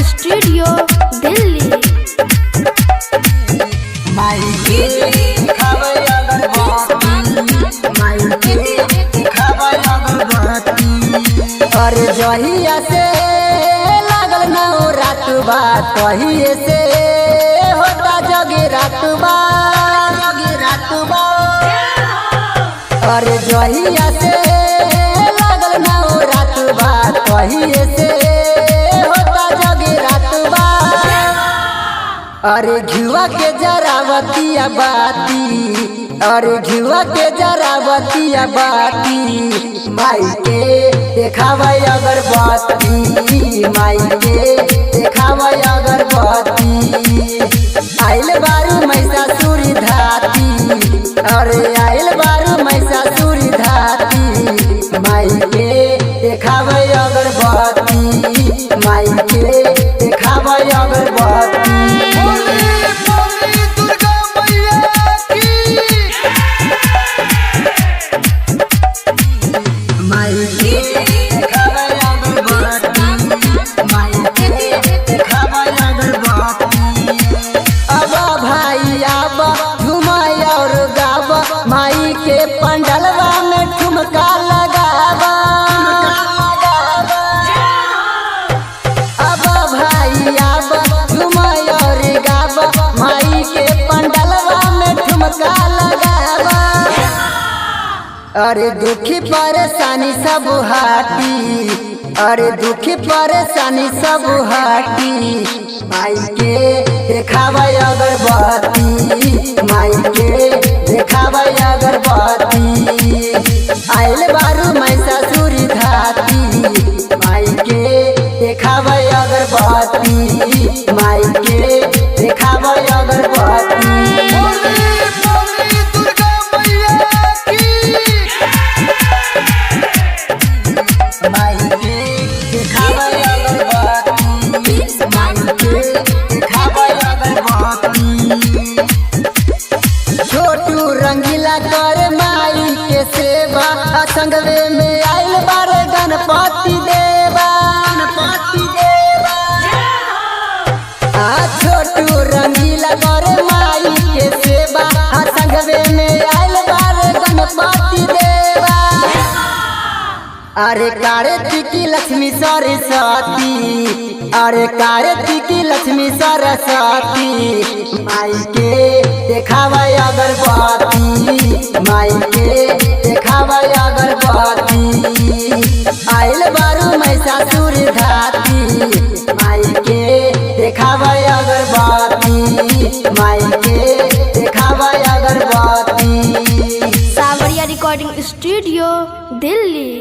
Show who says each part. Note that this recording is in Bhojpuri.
Speaker 1: स्टूडियो दिल्ली।
Speaker 2: और जहिया से लागल न रात बात तहिए से होता जगी रात और जहिया से लागल न रात बात तहिए से होता जगी रात अरे घुआ के जरावतिया बाती अरे घुआ के जरावतिया बाती माई के देखावा अगरबत्ती माई के देखावा अगरबत्ती आइल बारू महिषासुर धाती अरे आइल बारू महिषासुर धाती माई के देखावा अगरबत्ती माई के देखावा अगरबत्ती माई के पंडलवा में ठुमका लगावा अब भाई अब झुमैया रे गावा माई के पंडलवा में ठुमका लगावा अरे दुखी परेशानी सब हाटी अरे दुखी परेशानी सब हाटी माई के देखावा अगरबत्ती माई के देखावा अगरबत्ती आइल बारू महिषासुर धाती माई के देखावा अगरबत्ती माई के देखावा अगरबत्ती छोटू रंगीला कर माई के सेवा संगवे में आइल बारे गणपति देवा छोटू रंगीला कर माई के सेवा संगवे में आइल बारे गणपति देवा अरे कार्तिकी लक्ष्मी सरस्वती अरे कार्तिकी लक्ष्मी सरस्वती माई के देखावा अगरबत्ती माई के देखावा अगरबत्ती आइल बारू महिषासुर धाती माई के देखावा अगरबत्ती माई के देखावा अगरबत्ती।
Speaker 1: सावरिया रिकॉर्डिंग स्टूडियो दिल्ली।